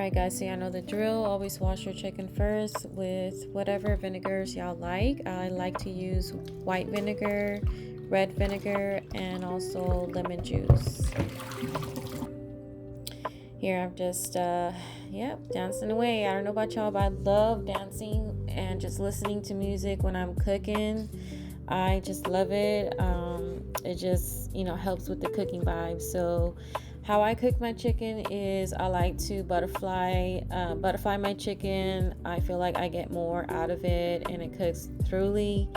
Alright guys, so y'all know the drill. Always wash your chicken first with whatever vinegars y'all like. I like to use white vinegar, red vinegar, and also lemon juice. Here I'm just dancing away. I don't know about y'all, but I love dancing and just listening to music when I'm cooking. I just love it. It just helps with the cooking vibe. So how I cook my chicken is I like to butterfly my chicken. I feel like I get more out of it and it cooks thoroughly.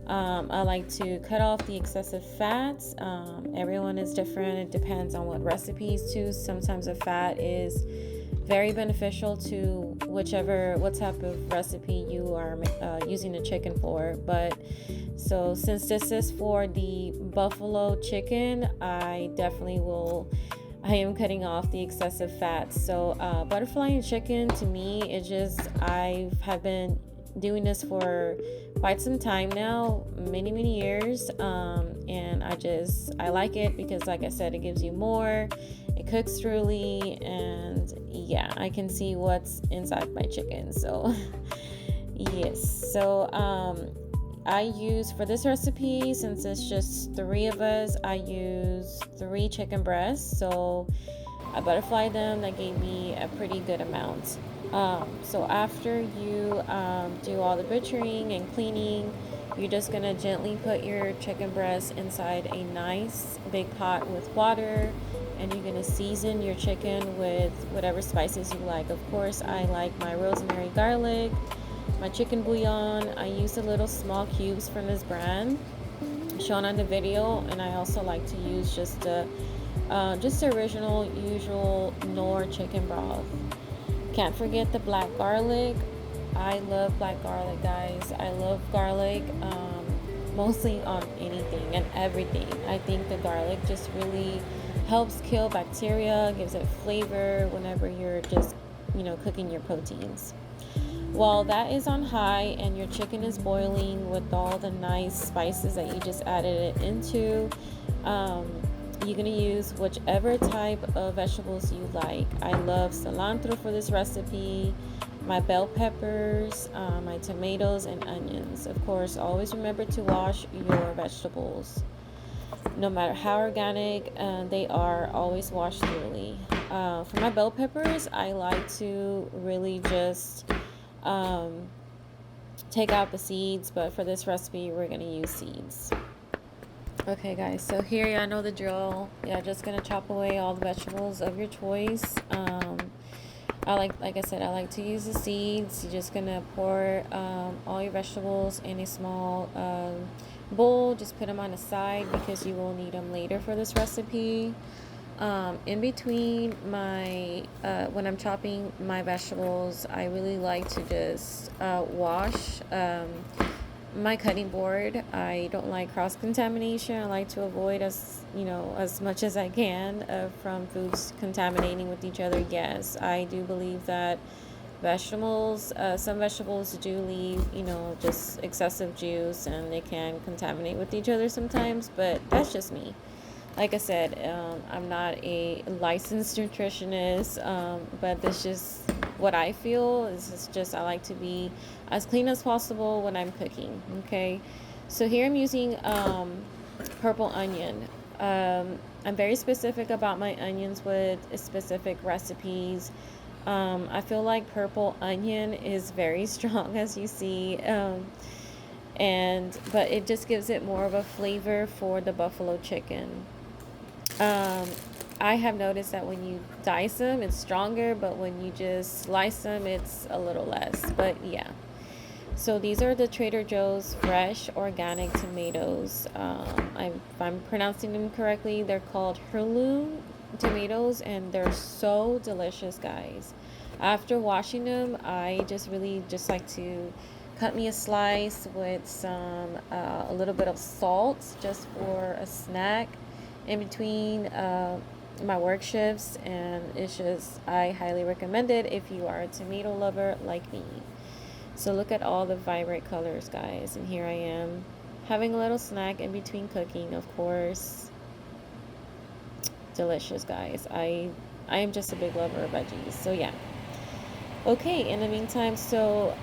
I like to cut off the excessive fats. Everyone is different. It depends on what recipes too. Sometimes the fat is very beneficial to what type of recipe you are using the chicken for. But so since this is for the buffalo chicken, I am cutting off the excessive fats. So butterflying chicken, to me, I have been doing this for quite some time now, many years, and I like it because, like I said, it gives you more, it cooks thoroughly, and yeah, I can see what's inside my chicken. So yes. So I use, for this recipe, since it's just 3 of us, I use 3 chicken breasts. So I butterfly them. That gave me a pretty good amount. So after you do all the butchering and cleaning, you're just gonna gently put your chicken breast inside a nice big pot with water, and you're gonna season your chicken with whatever spices you like. Of course, I like my rosemary, garlic, my chicken bouillon. I use the little small cubes from this brand shown on the video, and I also like to use just the original usual Knorr chicken broth. Can't forget the black garlic. I love black garlic, guys. I love garlic, mostly on anything and everything. I think the garlic just really helps kill bacteria, gives it flavor whenever you're just cooking your proteins. While that is on high and your chicken is boiling with all the nice spices that you just added it into, you're going to use whichever type of vegetables you like. I love cilantro for this recipe, my bell peppers, my tomatoes, and onions. Of course, always remember to wash your vegetables. No matter how organic they are, always wash thoroughly. For my bell peppers, I like to really just take out the seeds, but for this recipe, we're going to use seeds. Okay guys, so here y'all know the drill. Yeah, just gonna chop away all the vegetables of your choice. Like I said, I like to use the seeds. You're just gonna pour all your vegetables in a small bowl. Just put them on the side because you will need them later for this recipe. In between when I'm chopping my vegetables, I really like to just wash my cutting board. I don't like cross contamination. I like to avoid as much as I can from foods contaminating with each other. Yes, I do believe that some vegetables do leave just excessive juice, and they can contaminate with each other sometimes, but that's just me. Like I said, I'm not a licensed nutritionist, but that's just what I feel. Is just I like to be as clean as possible when I'm cooking. Okay, so here I'm using purple onion. I'm very specific about my onions with specific recipes. I feel like purple onion is very strong, as you see, but it just gives it more of a flavor for the buffalo chicken. I have noticed that when you dice them, it's stronger, but when you just slice them, it's a little less. But yeah. So these are the Trader Joe's fresh organic tomatoes. If I'm pronouncing them correctly, they're called heirloom tomatoes, and they're so delicious, guys. After washing them, I just really just like to cut me a slice with a little bit of salt, just for a snack in between my work shifts, and I highly recommend it if you are a tomato lover like me. So look at all the vibrant colors, guys, and here I am having a little snack in between cooking, of course. Delicious, guys. I am just a big lover of veggies, so yeah. Okay, in the meantime, so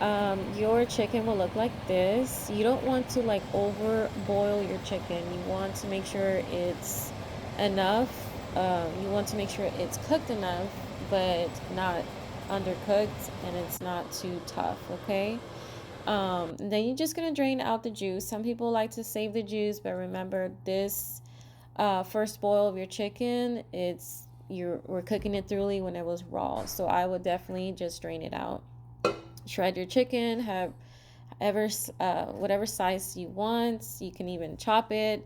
your chicken will look like this. You don't want to like over boil your chicken. You want to make sure it's enough. You want to make sure it's cooked enough, but not undercooked, and it's not too tough, okay? Then you're just gonna drain out the juice. Some people like to save the juice, but remember this first boil of your chicken, we're cooking it thoroughly when it was raw. So I would definitely just drain it out. Shred your chicken, have whatever size you want. You can even chop it,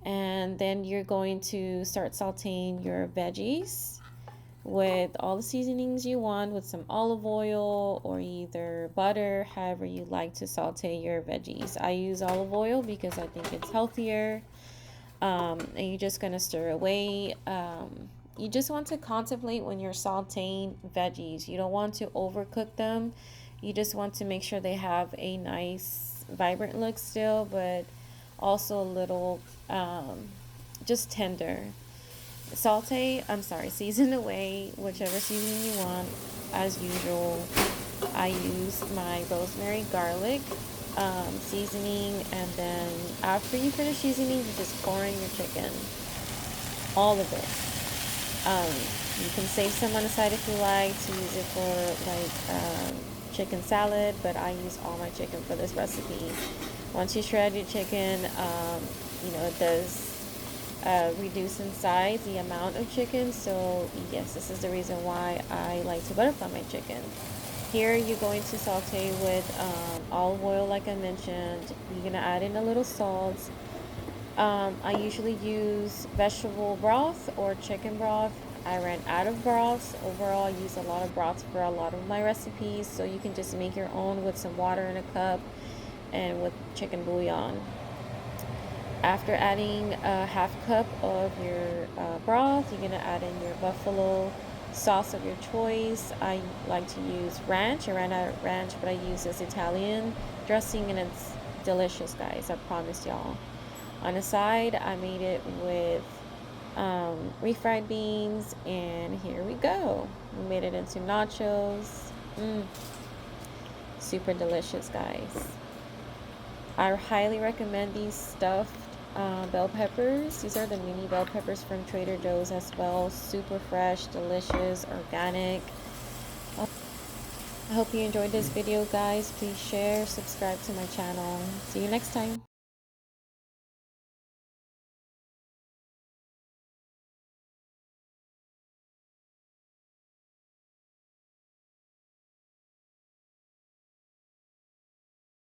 and then you're going to start sauteing your veggies with all the seasonings you want, with some olive oil or either butter, however you like to saute your veggies. I use olive oil because I think it's healthier. And you're just gonna stir away. You just want to contemplate when you're sauteing veggies. You don't want to overcook them. You just want to make sure they have a nice, vibrant look still, but also a little just tender. Season away whichever seasoning you want. As usual, I use my rosemary garlic seasoning, and then after you finish seasoning, you just pour in your chicken, all of it. Um, you can save some on the side if you like to use it for like chicken salad, but I use all my chicken for this recipe. Once you shred your chicken, it does reduce in size the amount of chicken. So yes, this is the reason why I like to butterfly my chicken. Here you're going to saute with olive oil, like I mentioned. You're gonna add in a little salt. I usually use vegetable broth or chicken broth. I ran out of broths. Overall, I use a lot of broths for a lot of my recipes, so you can just make your own with some water in a cup and with chicken bouillon. After adding a half cup of your broth, you're gonna add in your buffalo sauce of your choice. I like to use ranch. I ran out of ranch, but I use this Italian dressing, and it's delicious, guys. I promise y'all. On the side, I made it with refried beans, and here we go. We made it into nachos. Super delicious, guys. I highly recommend these stuffed bell peppers. These are the mini bell peppers from Trader Joe's as well. Super fresh, delicious, organic. I hope you enjoyed this video, guys. Please share, subscribe to my channel. See you next time.